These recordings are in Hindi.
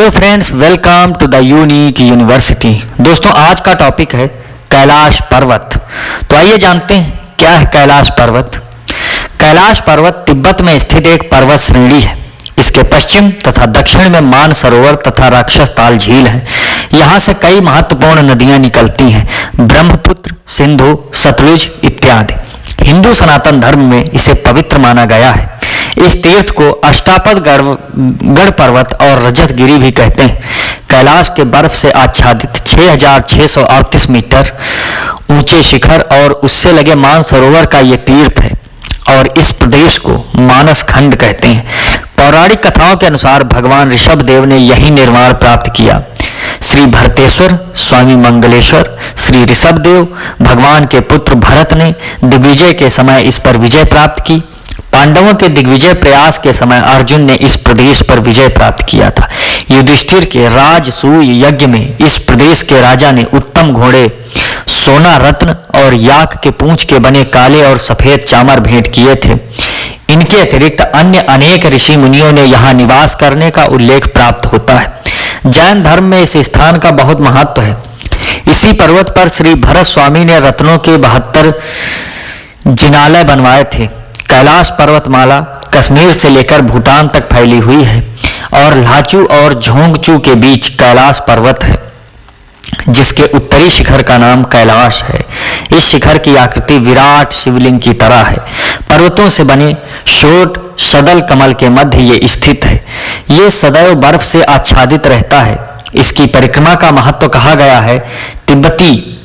Hello friends, welcome to the unique university. दोस्तों, आज का टॉपिक है कैलाश पर्वत। तो आइए जानते हैं क्या है कैलाश पर्वत। कैलाश पर्वत तिब्बत में स्थित एक पर्वत श्रेणी है। इसके पश्चिम तथा दक्षिण में मानसरोवर तथा राक्षस ताल झील है। यहाँ से कई महत्वपूर्ण नदियां निकलती हैं, ब्रह्मपुत्र, सिंधु, सतलुज इत्यादि। हिंदू सनातन धर्म में इसे पवित्र माना गया है। इस तीर्थ को अष्टापद गढ़ पर्वत और रजत गिरी भी कहते हैं। कैलाश के बर्फ से आच्छादित 6638 मीटर ऊंचे शिखर और उससे लगे मानसरोवर का ये तीर्थ है और इस प्रदेश को मानस खंड कहते हैं। पौराणिक कथाओं के अनुसार भगवान ऋषभ देव ने यही निर्माण प्राप्त किया। श्री भरतेश्वर, स्वामी मंगलेश्वर, श्री ऋषभ देव भगवान के पुत्र भरत ने दिग्विजय के समय इस पर विजय प्राप्त की। पांडवों के दिग्विजय प्रयास के समय अर्जुन ने इस प्रदेश पर विजय प्राप्त किया था। युधिष्ठिर के राजसूय यज्ञ में इस प्रदेश के राजा ने उत्तम घोड़े, सोना, रत्न और याक के पूंछ के बने काले और सफेद चामर भेंट किए थे। इनके अतिरिक्त अन्य अनेक ऋषि मुनियों ने यहाँ निवास करने का उल्लेख प्राप्त होता है। जैन धर्म में इस स्थान का बहुत महत्व है। इसी पर्वत पर श्री भरत स्वामी ने रत्नों के 72 जिनालय बनवाए थे। कैलाश पर्वतमाला कश्मीर से लेकर भूटान तक फैली हुई है और लाचू और झोंगचू के बीच कैलाश पर्वत है, जिसके उत्तरी शिखर का नाम कैलाश है। इस शिखर की आकृति विराट शिवलिंग की तरह है। पर्वतों से बने शोट सदल कमल के मध्य ये स्थित है। ये सदैव बर्फ से आच्छादित रहता है। इसकी परिक्रमा का महत्व कहा गया है। तिब्बती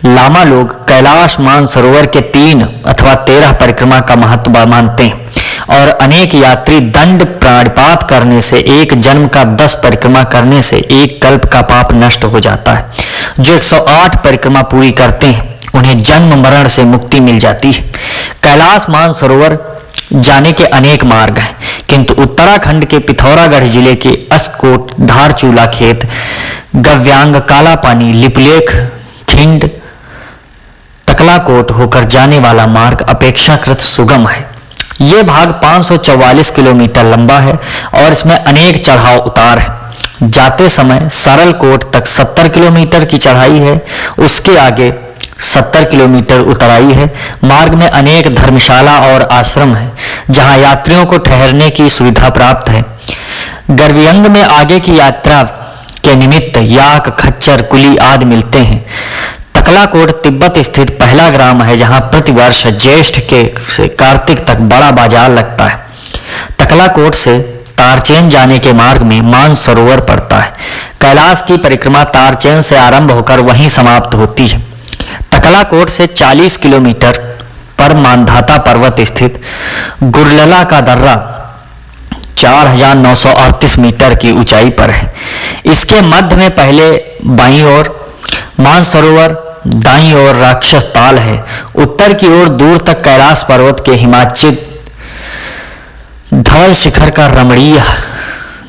लामा लोग कैलाश मानसरोवर के 3 अथवा 13 परिक्रमा का महत्व मानते हैं और अनेक यात्री दंड प्राणपात करने से, एक जन्म का 10 परिक्रमा करने से एक कल्प का पाप नष्ट हो जाता है। जो 108 परिक्रमा पूरी करते हैं उन्हें जन्म मरण से मुक्ति मिल जाती है। कैलाश मानसरोवर जाने के अनेक मार्ग हैं, किंतु उत्तराखंड के पिथौरागढ़ जिले के अस्कोट, धारचूला खेत, गव्यांग, काला पानी, लिपलेख, खिंड, तकलाकोट होकर जाने वाला मार्ग अपेक्षाकृत सुगम है। ये भाग 544 किलोमीटर लंबा है और इसमें अनेक चढ़ाव उतार है। जाते समय सरल कोट तक 70 किलोमीटर की चढ़ाई है, उसके आगे 70 किलोमीटर उतराई है। मार्ग में अनेक धर्मशाला और आश्रम है, जहां यात्रियों को ठहरने की सुविधा प्राप्त है। गव्यांग में आगे की यात्रा के निमित्त याक, खच्चर, कुली आदि मिलते हैं। तकलाकोट तिब्बत स्थित पहला ग्राम है, जहां प्रतिवर्ष ज्येष्ठ के से कार्तिक तक बड़ा बाजार लगता है। तकलाकोट से तारचेन जाने के मार्ग में मानसरोवर पड़ता है। कैलाश की परिक्रमा तारचेन से आरंभ होकर वहीं समाप्त होती है। तकलाकोट से 40 किलोमीटर पर मानधाता पर्वत स्थित गुरलला का दर्रा 4938 मीटर की ऊंचाई पर है। इसके मध्य में पहले बाईं ओर मानसरोवर, दाईं ओर राक्षस ताल है। उत्तर की ओर दूर तक कैलाश पर्वत के हिमाच्छिद धवल शिखर का रमणीय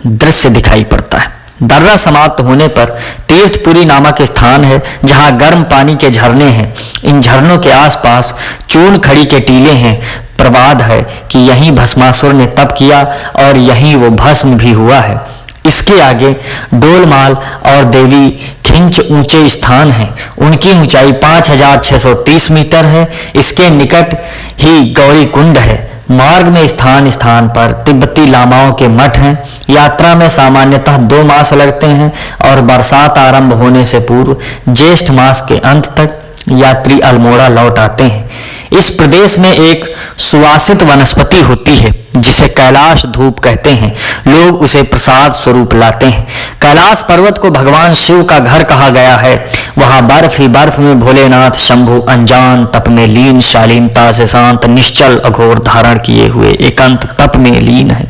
दृश्य दिखाई पड़ता है। दर्रा समाप्त होने पर तीर्थपुरी नामक स्थान है, जहां गर्म पानी के झरने हैं। इन झरनों के आसपास चून खड़ी के टीले हैं। प्रवाद है कि यहीं भस्मासुर ने तप किया और यहीं वो भस्म भी हुआ है। इसके आगे डोलमाल और देवी खिंच ऊंचे स्थान हैं। उनकी ऊंचाई 5630 मीटर है। इसके निकट ही गौरी कुंड है। मार्ग में स्थान स्थान पर तिब्बती लामाओं के मठ हैं। यात्रा में सामान्यतः 2 मास लगते हैं और बरसात आरंभ होने से पूर्व ज्येष्ठ मास के अंत तक यात्री अल्मोड़ा लौट आते हैं। इस प्रदेश में एक सुवासित वनस्पति होती है, जिसे कैलाश धूप कहते हैं। लोग उसे प्रसाद स्वरूप लाते हैं। कैलाश पर्वत को भगवान शिव का घर कहा गया है। वहां बर्फ ही बर्फ में भोलेनाथ शंभु अनजान तप में लीन, शालीनता से शांत, निश्चल अघोर धारण किए हुए एकांत तप में लीन है।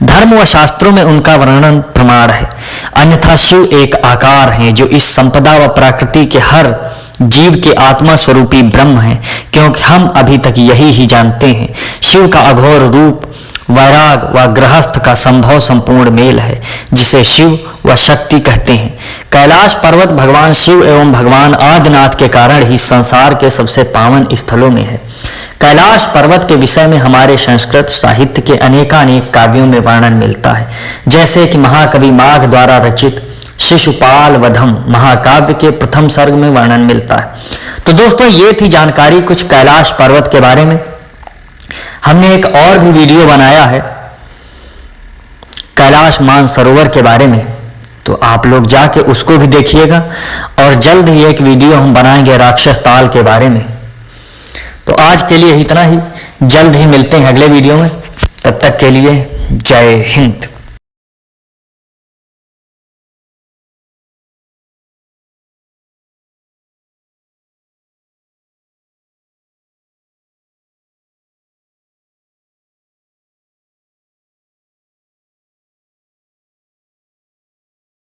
धर्म व शास्त्रों में उनका वर्णन प्रमाण है। अन्यथा शिव एक आकार है, जो इस संपदा व प्रकृति के हर जीव के आत्मा स्वरूपी ब्रह्म है, क्योंकि हम अभी तक यही ही जानते हैं। शिव का अघोर रूप वैराग व गृहस्थ का संभव संपूर्ण मेल है, जिसे शिव व शक्ति कहते हैं। कैलाश पर्वत भगवान शिव एवं भगवान आदिनाथ के कारण ही संसार के सबसे पावन स्थलों में है। कैलाश पर्वत के विषय में हमारे संस्कृत साहित्य के अनेकानेक काव्यों में वर्णन मिलता है, जैसे कि महाकवि माघ द्वारा रचित शिशुपाल वधम महाकाव्य के प्रथम सर्ग में वर्णन मिलता है। तो दोस्तों, ये थी जानकारी कुछ कैलाश पर्वत के बारे में। हमने एक और भी वीडियो बनाया है कैलाश मानसरोवर के बारे में, तो आप लोग जाके उसको भी देखिएगा। और जल्द ही एक वीडियो हम बनाएंगे राक्षस ताल के बारे में। तो आज के लिए इतना ही, जल्द ही मिलते हैं अगले वीडियो में। तब तक के लिए जय हिंद।